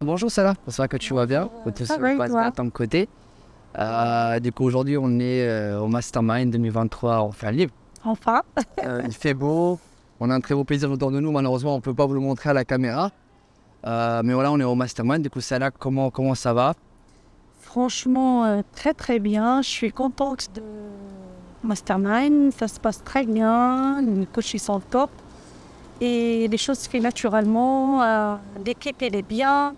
Bonjour Salah, j'espère que tu vas bien, que tout se passe bien de ton côté. Du coup aujourd'hui on est au Mastermind 2023 en fin libre. Enfin. Il fait beau, on a un très beau plaisir autour de nous, malheureusement on ne peut pas vous le montrer à la caméra. Mais voilà, on est au Mastermind, du coup Salah, comment ça va? Franchement, très très bien. Je suis contente de Mastermind. Ça se passe très bien. Les coachs ils sont top. Et les choses se font naturellement. L'équipe elle est bien.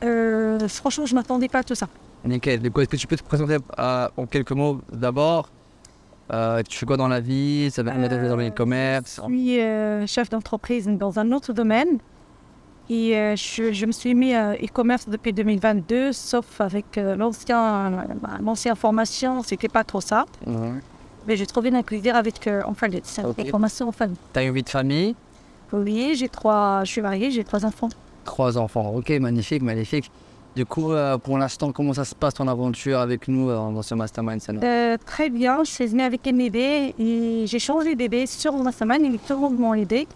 Franchement, je ne m'attendais pas à tout ça. Nickel, du coup est-ce que tu peux te présenter en quelques mots d'abord? Tu fais quoi dans la vie? Ça va être dans le commerce? Je suis chef d'entreprise dans un autre domaine. Et je me suis mis à e-commerce depuis 2022, sauf avec l'ancienne formation, c'était pas trop ça. Mais j'ai trouvé un plaisir avec cette formation en famille. Tu as une vie de famille? Oui, je suis mariée, j'ai 3 enfants. 3 enfants, ok, magnifique, magnifique. Du coup, pour l'instant, comment ça se passe ton aventure avec nous dans ce Mastermind? Très bien, je suis venue avec une idée et j'ai changé d'idée sur le Mastermind, et tout le monde m'a aidé.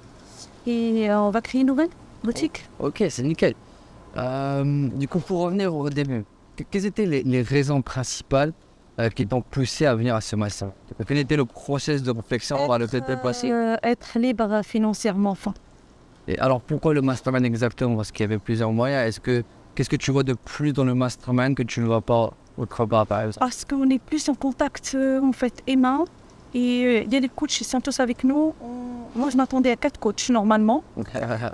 Et on va créer une nouvelle boutique. Ok, c'est nickel. Du coup, pour revenir au début, quelles étaient les raisons principales qui t'ont poussé à venir à ce Mastermind? Quel était le process de réflexion pour le fait de passer? Être libre financièrement, enfin. Et alors, pourquoi le Mastermind exactement? Parce qu'il y avait plusieurs moyens. Qu'est-ce que tu vois de plus dans le Mastermind que tu ne vois pas autre part, par exemple? Parce qu'on est plus en contact, en fait, humain. Et il y a des coachs qui sont tous avec nous. Moi, je m'attendais à 4 coachs normalement.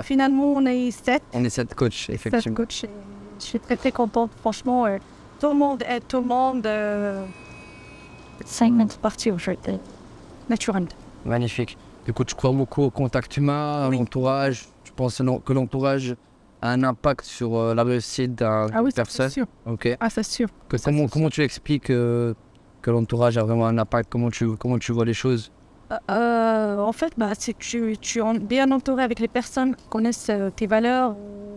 Finalement, on est 7. On est 7 coachs, effectivement. 7 coachs. Je suis très très contente. Franchement, tout le monde aide tout le monde. 5 minutes partie aujourd'hui. Naturel. Magnifique. Du coup, tu crois beaucoup au contact humain, à l'entourage. Tu penses que l'entourage a un impact sur la réussite d'une personne? C'est sûr. Ok. Ah, c'est sûr. Comment tu expliques que l'entourage a vraiment un impact? Comment tu vois les choses? En fait, c'est que tu es bien entouré avec les personnes qui connaissent tes valeurs,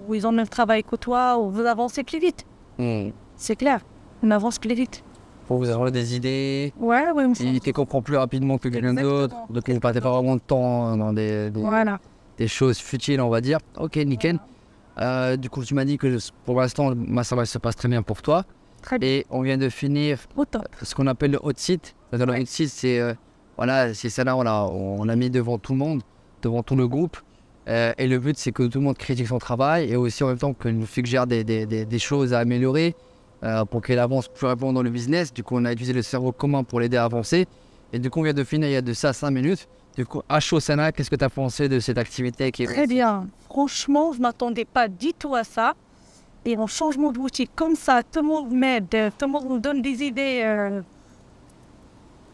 où ils ont le même travail que toi, où vous avancez plus vite. C'est clair, on avance plus vite. Pour vous avoir des idées, ouais. il te comprend plus rapidement que quelqu'un d'autre, donc il ne perd pas vraiment de temps dans des choses futiles, on va dire. Ok, nickel. Du coup, tu m'as dit que pour l'instant, ça se passe très bien pour toi. Très bien. Et on vient de finir ce qu'on appelle le hot seat. Le hot seat, c'est ça là, on l'a mis devant tout le monde, devant tout le groupe. Et le but, c'est que tout le monde critique son travail et aussi en même temps qu'il nous suggère des choses à améliorer pour qu'elle avance plus rapidement dans le business. Du coup, on a utilisé le cerveau commun pour l'aider à avancer. Et du coup, on vient de finir il y a de ça 5 minutes. Du coup, à chaud, Sana, qu'est-ce que tu as pensé de cette activité Très bien. Franchement, je ne m'attendais pas du tout à ça. Et en changement de boutique comme ça, tout le monde m'aide, tout le monde me donne des idées.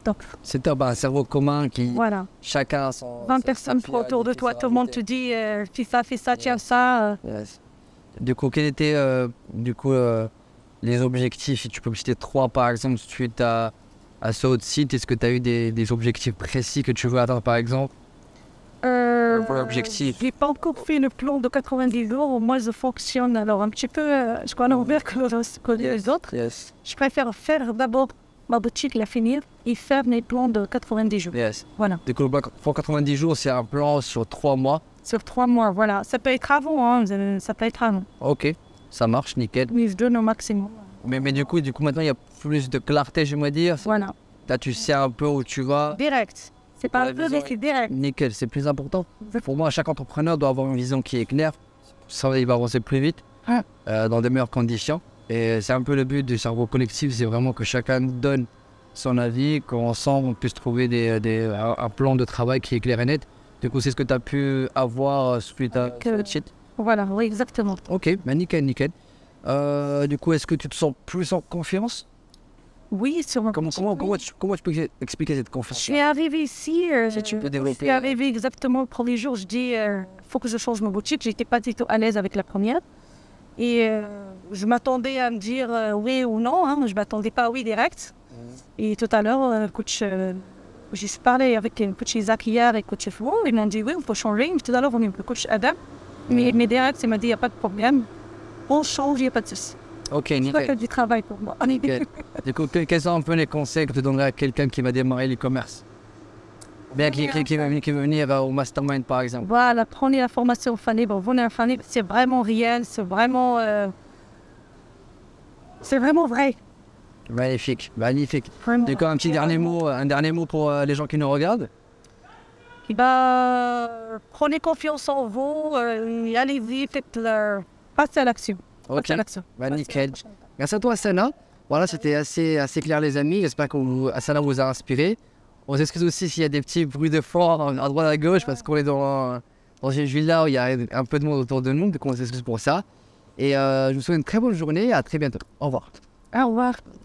Top. C'est top, un cerveau commun qui... Voilà. Chacun son... 20 personnes autour de toi, tout le monde te dit fais ça, tiens ça. Yes. Du coup, quels étaient les objectifs? Si tu peux me citer 3 par exemple, suite à ce hot site, est-ce que tu as eu des objectifs précis que tu veux atteindre par exemple? Objectif. J'ai pas encore fait le plan de 90 jours. Moi, je fonctionne alors un petit peu, je crois, envers que les autres. Yes. Je préfère faire d'abord ma boutique, la finir et faire mes plans de 90 jours. Yes. Voilà. Du coup, pour 90 jours, c'est un plan sur 3 mois. Sur 3 mois, voilà. Ça peut être avant, hein. Ça peut être avant. Ok, ça marche, nickel. Mais je donne au maximum. Mais du coup, maintenant, il y a plus de clarté, j'aimerais dire. Voilà. Là, tu sais un peu où tu vas. Direct. C'est pas un peu, mais c'est direct. Nickel, c'est plus important. Pour moi, chaque entrepreneur doit avoir une vision qui est claire. Ça, il va avancer plus vite, dans de meilleures conditions. Et c'est un peu le but du cerveau collectif, c'est vraiment que chacun donne son avis, qu'ensemble, on puisse trouver un plan de travail qui est clair et net. Du coup, c'est ce que tu as pu avoir suite à ce shit. Voilà, oui, exactement. Ok, nickel. Du coup, est-ce que tu te sens plus en confiance? Oui, sûrement. Comment tu peux expliquer cette confiance? Je suis arrivée ici, je suis arrivée exactement le premier jour, je dis faut que je change ma boutique. J'étais pas du tout à l'aise avec la première. Et je m'attendais à me dire oui ou non, hein. Je m'attendais pas à oui direct. Et tout à l'heure, coach, j'ai parlé avec le coach Isaac hier et coach Fou, ils m'ont dit oui, il faut changer. Tout à l'heure, on est le coach Adam. Mais direct, il m'a dit il n'y a pas de problème. On change, il n'y a pas de souci. Ok, nickel. C'est pas que du travail pour moi. Okay. Du coup, quels sont un peu les conseils que tu donnerais à quelqu'un qui va démarrer l'e-commerce? Bien qui veut venir au mastermind par exemple. Voilà, prenez la formation Fanny. Bon, venez à Fanny, c'est vraiment réel, c'est vraiment vrai. Magnifique, magnifique. Vraiment. Du coup, un dernier mot pour les gens qui nous regardent. Prenez confiance en vous, allez-y, passez à l'action. Ok, bah, nickel. Merci à toi, Asana. Voilà, c'était assez clair, les amis. J'espère que Asana vous a inspiré. On s'excuse aussi s'il y a des petits bruits de fond à droite à gauche, parce qu'on est dans une villa où il y a un peu de monde autour de nous, donc on s'excuse pour ça. Et je vous souhaite une très bonne journée et à très bientôt. Au revoir. Au revoir.